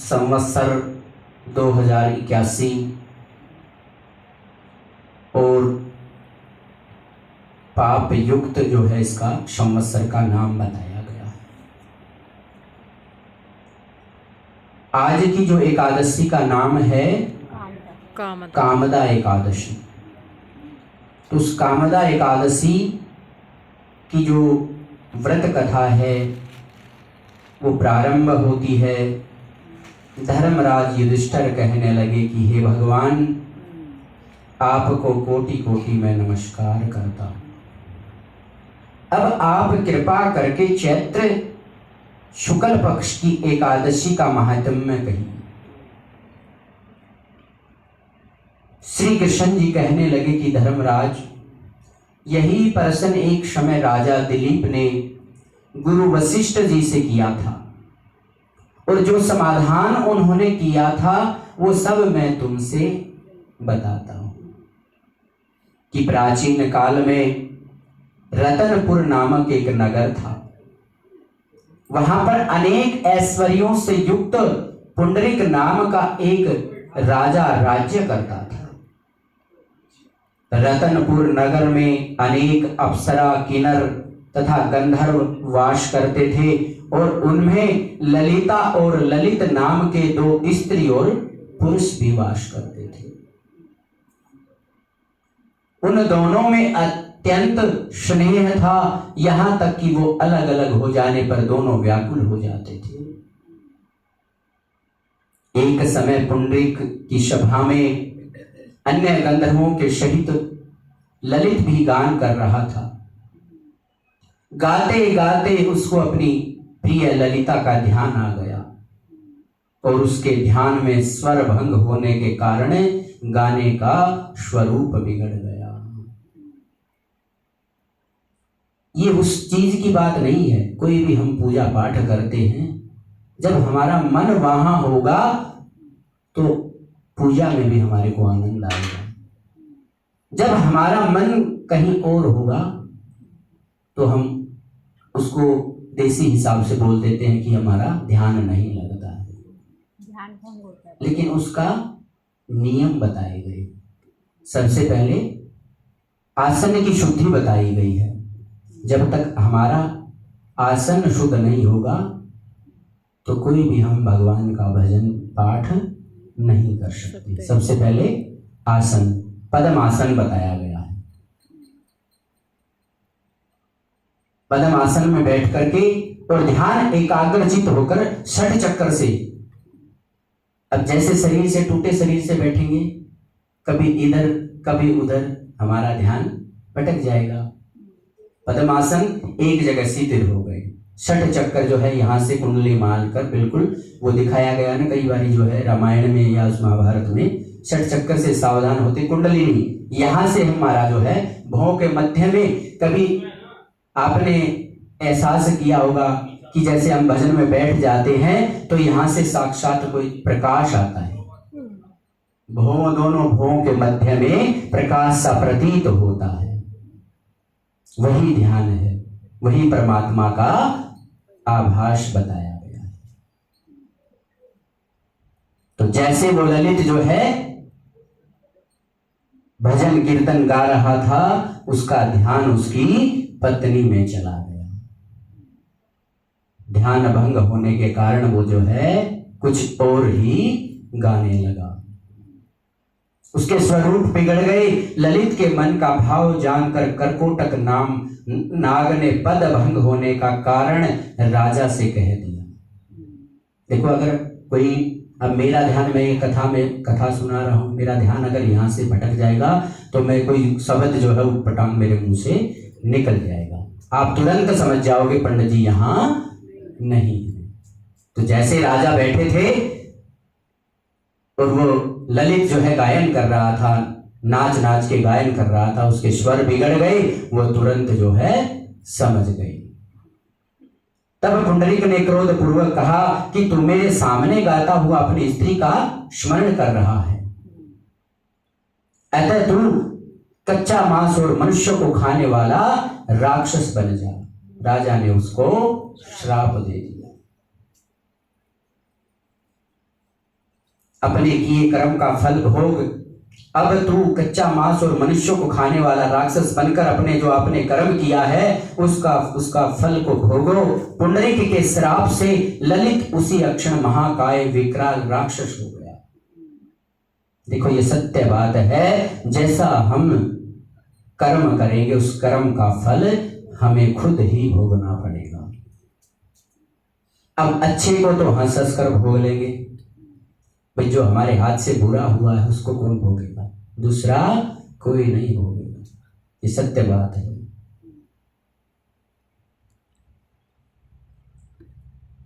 संवत्सर 2081 और पाप युक्त जो है इसका संवत्सर का नाम बताया गया है। आज की जो एकादशी का नाम है कामदा एकादशी। तो उस कामदा एकादशी की जो व्रत कथा है वो प्रारंभ होती है। धर्मराज युधिष्ठिर कहने लगे कि हे भगवान, आपको कोटि कोटि मैं नमस्कार करता हूं। अब आप कृपा करके चैत्र शुक्ल पक्ष की एकादशी का महात्म्य कहिए। श्री कृष्ण जी कहने लगे कि धर्मराज, यही प्रश्न एक समय राजा दिलीप ने गुरु वशिष्ठ जी से किया था और जो समाधान उन्होंने किया था वो सब मैं तुमसे बताता हूं कि प्राचीन काल में रतनपुर नामक एक नगर था। वहां पर अनेक ऐश्वर्यों से युक्त पुंडरीक नाम का एक राजा राज्य करता था। रतनपुर नगर में अनेक अप्सरा, किन्नर तथा गंधर्व वास करते थे और उनमें ललिता और ललित नाम के दो स्त्री और पुरुष भी वास करते थे। उन दोनों में अत्यंत स्नेह था, यहां तक कि वो अलग अलग हो जाने पर दोनों व्याकुल हो जाते थे। एक समय पुंडरीक की सभा में अन्य गंधर्वों के सहित ललित भी गान कर रहा था। गाते गाते उसको अपनी प्रिय ललिता का ध्यान आ गया और उसके ध्यान में स्वर भंग होने के कारण गाने का स्वरूप बिगड़ गया। ये उस चीज की बात नहीं है। कोई भी हम पूजा पाठ करते हैं, जब हमारा मन वहां होगा तो पूजा में भी हमारे को आनंद आएगा। जब हमारा मन कहीं और होगा तो हम उसको देसी हिसाब से बोल देते हैं कि हमारा ध्यान नहीं लगता है, ध्यान भंग होता है। लेकिन उसका नियम बताए गए। सबसे पहले आसन की शुद्धि बताई गई है। जब तक हमारा आसन शुद्ध नहीं होगा तो कोई भी हम भगवान का भजन पाठ नहीं कर सकते। सबसे पहले आसन, पद्मासन बताया गया है। पद्मासन में बैठ करके और ध्यान एकाग्रचित होकर 6 चक्कर से, अब जैसे शरीर से टूटे शरीर से बैठेंगे, कभी इधर कभी उधर, हमारा ध्यान भटक जाएगा। पद्मासन एक जगह स्थिर हो गए। 6 चक्कर जो है यहाँ से कुंडली मान कर, बिल्कुल वो दिखाया गया ना कई बार जो है रामायण में या उस महाभारत में, 6 चक्कर से सावधान होते कुंडली नहीं। यहाँ से हमारा जो है भौं के मध्य में, कभी आपने एहसास किया होगा कि जैसे हम भजन में बैठ जाते हैं तो यहाँ से साक्षात कोई प्रकाश आता है। भौं, दोनों भौं के मध्य में प्रकाश सा प्रतीत होता है। वही ध्यान है, वही परमात्मा का आभास बताया गया है। तो जैसे वो ललित जो है भजन कीर्तन गा रहा था, उसका ध्यान उसकी पत्नी में चला गया। ध्यान भंग होने के कारण वो जो है कुछ और ही गाने लगा। उसके स्वरूप बिगड़ गए। ललित के मन का भाव जानकर करकोटक नाम नाग ने पद भंग होने का कारण राजा से कह दिया। देखो, अगर कोई, अब मेरा ध्यान, मैं कथा सुना रहा हूं, मेरा ध्यान अगर यहाँ से भटक जाएगा तो मैं कोई शब्द जो है पटांग मेरे मुंह से निकल जाएगा। आप तुरंत समझ जाओगे पंडित जी यहाँ नहीं है। तो जैसे राजा बैठे थे और वो ललित जो है गायन कर रहा था, नाच नाच के गायन कर रहा था, उसके स्वर बिगड़ गए, वो तुरंत जो है समझ गई। तब पुंडरीक ने क्रोध पूर्वक कहा कि तू मेरे सामने गाता हुआ अपनी स्त्री का स्मरण कर रहा है, अतः तू कच्चा मांस और मनुष्य को खाने वाला राक्षस बन जा। राजा ने उसको श्राप दे दिया। अपने किए कर्म का फल भोग। अब तू कच्चा मांस और मनुष्यों को खाने वाला राक्षस बनकर अपने जो आपने कर्म किया है उसका फल को भोगो। पुंडरीक के श्राप से ललित उसी अक्षण महाकाय विकराल राक्षस हो गया। देखो ये सत्य बात है, जैसा हम कर्म करेंगे उस कर्म का फल हमें खुद ही भोगना पड़ेगा। अब अच्छे को तो हंस हंस कर भोग लेंगे, भाई जो हमारे हाथ से बुरा हुआ है उसको कौन भोगेगा, दूसरा कोई नहीं भोगेगा। ये सत्य बात है।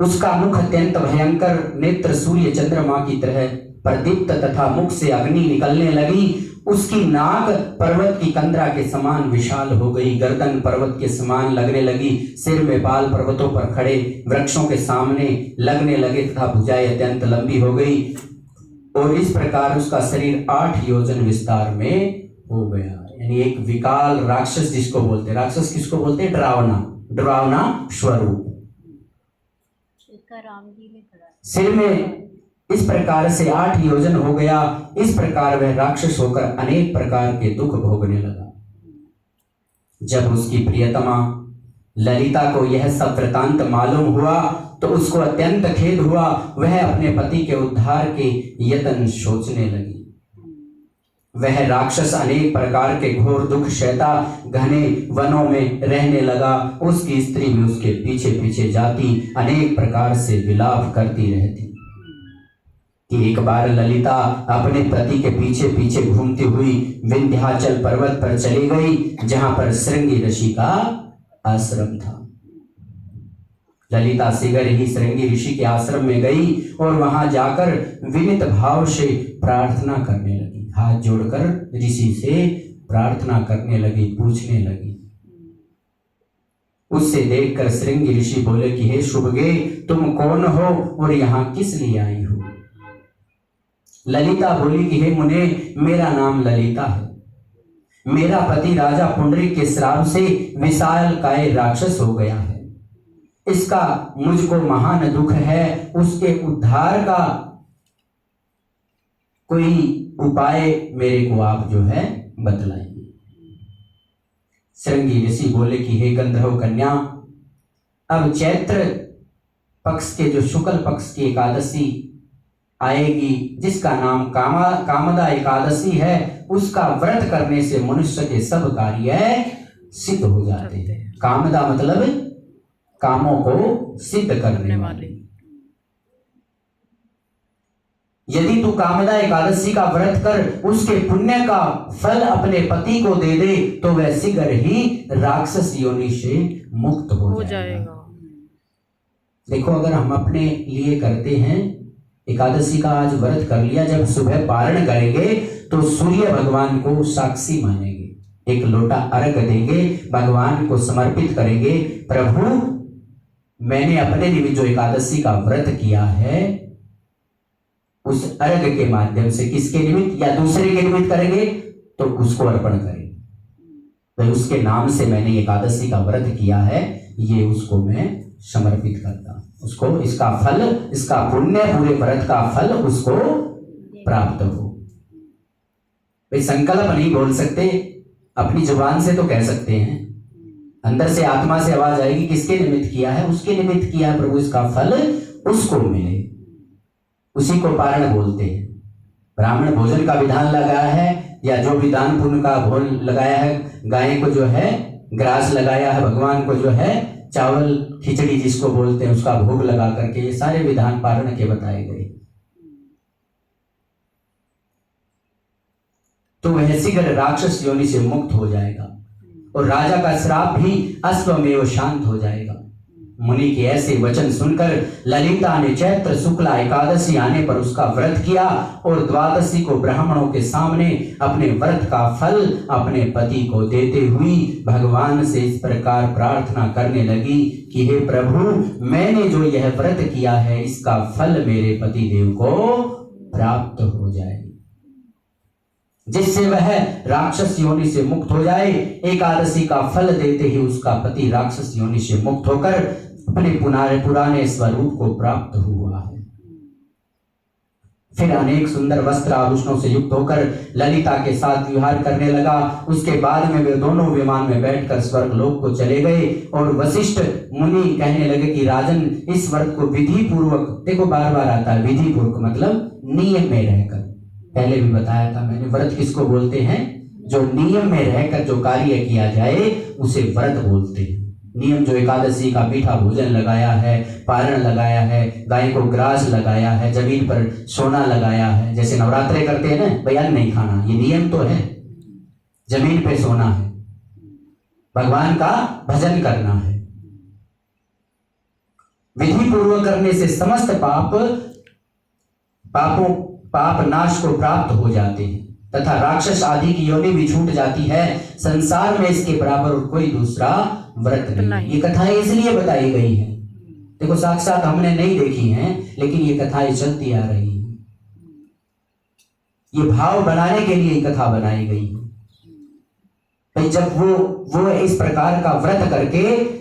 उसका मुख अत्यंत भयंकर, नेत्र सूर्य चंद्रमा की तरह प्रदीप्त तथा मुख से अग्नि निकलने लगी। उसकी नाक पर्वत की कंदरा के समान विशाल हो गई, गर्दन पर्वत के समान लगने लगी, सिर में बाल पर्वतों पर खड़े वृक्षों के सामने लगने लगे तथा भुजाएं अत्यंत लंबी हो गई। और इस प्रकार उसका शरीर 8 योजन विस्तार में हो गया। यानी एक विकाल राक्षस जिसको बोलते, राक्षस किसको बोलते, डरावना स्वरूप। सिर में इस प्रकार से 8 योजन हो गया। इस प्रकार वह राक्षस होकर अनेक प्रकार के दुख भोगने लगा। जब उसकी प्रियतमा ललिता को यह सब वृतांत मालूम हुआ तो उसको अत्यंत खेद हुआ। वह अपने पति के उद्धार के यत्न सोचने लगी। वह राक्षस अनेक प्रकार के घोर दुख सहता घने वनों में रहने लगा। उसकी स्त्री भी उसके पीछे पीछे जाती, अनेक प्रकार से विलाप करती रहती। कि एक बार ललिता अपने पति के पीछे पीछे घूमती हुई विंध्याचल पर्वत पर चली गई, जहां पर श्रृंगी ऋषि का आश्रम था। ललिता शीघ्र ही श्रृंगी ऋषि के आश्रम में गई और वहां जाकर विनीत भाव से प्रार्थना करने लगी। हाथ जोड़कर ऋषि से प्रार्थना करने लगी, पूछने लगी। उससे देखकर श्रृंगी ऋषि बोले कि हे शुभगे, तुम कौन हो और यहाँ किस लिए आई हो? ललिता बोली कि हे मुने, मेरा नाम ललिता है। मेरा पति राजा पुंडरीक के श्राप से विशाल काय राक्षस हो गया है। इसका मुझको महान दुख है। उसके उद्धार का कोई उपाय मेरे को आप जो है बतलाइए। श्रृंगी ऋषि बोले कि हे गंधर्व कन्या, अब चैत्र पक्ष के जो शुक्ल पक्ष की एकादशी आएगी, जिसका नाम कामदा एकादशी है, उसका व्रत करने से मनुष्य के सब कार्य सिद्ध हो जाते हैं। कामदा मतलब कामों को सिद्ध करने वाले। यदि तू कामदा एकादशी का व्रत कर उसके पुण्य का फल अपने पति को दे दे तो वह शीघ्र ही राक्षस योनि से मुक्त हो जाएगा। देखो, अगर हम अपने लिए करते हैं, एकादशी का आज व्रत कर लिया, जब सुबह पारण करेंगे तो सूर्य भगवान को साक्षी मानेंगे, एक लोटा अर्घ देंगे, भगवान को समर्पित करेंगे। प्रभु, मैंने अपने निमित्त जो एकादशी का व्रत किया है उस अर्घ के माध्यम से, किसके निमित्त या दूसरे के निमित्त करेंगे तो उसको अर्पण करेंगे। तो उसके नाम से मैंने एकादशी का व्रत किया है, ये उसको मैं समर्पित करता हूं। उसको इसका फल, इसका पुण्य, पूरे व्रत का फल उसको प्राप्त हो। भाई संकल्प नहीं बोल सकते, अपनी जुबान से तो कह सकते हैं, अंदर से आत्मा से आवाज आएगी किसके निमित्त किया है, उसके निमित्त किया है प्रभु, इसका फल उसको मिले, उसी को पारण बोलते हैं। ब्राह्मण भोजन का विधान लगाया है, या जो भी दान पुण्य का भोग लगाया है, गाय को जो है ग्रास लगाया है, भगवान को जो है चावल खिचड़ी जिसको बोलते हैं उसका भोग लगा करके, ये सारे विधान पारण के बताए गए। तो वह शीघ्र राक्षस योनि से मुक्त हो जाएगा और राजा का श्राप भी अश्वमेव शांत हो जाएगा। मुनि के ऐसे वचन सुनकर ललिता ने चैत्र शुक्ला एकादशी आने पर उसका व्रत किया और द्वादशी को ब्राह्मणों के सामने अपने व्रत का फल अपने पति को देते हुई भगवान से इस प्रकार प्रार्थना करने लगी कि हे प्रभु, मैंने जो यह व्रत किया है इसका फल मेरे पति देव को प्राप्त हो जाए, जिससे वह राक्षस योनि से मुक्त हो जाए। एकादशी का फल देते ही उसका पति राक्षस योनि से मुक्त होकर अपने पुराने स्वरूप को प्राप्त हुआ है। फिर अनेक सुंदर वस्त्र आभूषणों से युक्त होकर ललिता के साथ विहार करने लगा। उसके बाद में वे दोनों विमान में बैठकर स्वर्ग लोक को चले गए। और वशिष्ठ मुनि कहने लगे कि राजन, इस व्रत को विधि पूर्वक, देखो बार बार आता है विधि पूर्वक मतलब नियम में रहकर, पहले भी बताया था मैंने, व्रत किसको बोलते हैं? जो नियम में रहकर जो कार्य किया जाए उसे व्रत बोलते हैं। नियम जो एकादशी का मीठा भोजन लगाया है, पारण लगाया है, गाय को ग्रास लगाया है, जमीन पर सोना लगाया है, जैसे नवरात्रे करते हैं ना, भैया नहीं खाना, ये नियम तो है। जमीन पे सोना है, भगवान का भजन करना है। विधि पूर्वक करने से समस्त पाप नाश को प्राप्त हो जाते हैं तथा राक्षस आदि की योनि भी छूट जाती है। संसार में इसके बराबर और कोई दूसरा व्रत नहीं। ये कथाएं इसलिए बताई गई हैं, देखो साक्षात हमने नहीं देखी हैं, लेकिन ये कथाएं चलती आ रही हैं। ये भाव बनाने के लिए कथा बनाई गई है। भाई जब वो इस प्रकार का व्रत करके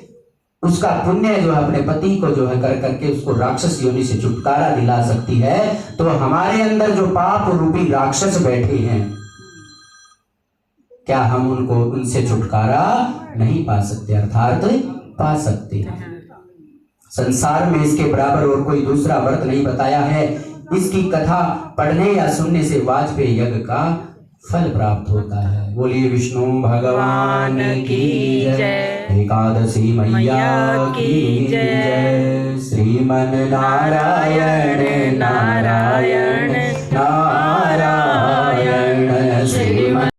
उसका पुण्य जो है अपने पति को जो है कर करके उसको राक्षस योनि से छुटकारा दिला सकती है, तो हमारे अंदर जो पाप रूपी राक्षस बैठे हैं, क्या हम उनसे छुटकारा नहीं पा सकते? अर्थात पा सकते हैं। संसार में इसके बराबर और कोई दूसरा व्रत नहीं बताया है। इसकी कथा पढ़ने या सुनने से वाजपेयी यज्ञ का फल प्राप्त होता है। बोलिए विष्णु भगवान की जय, एकादशी मैया की जय, श्रीमन नारायण नारायण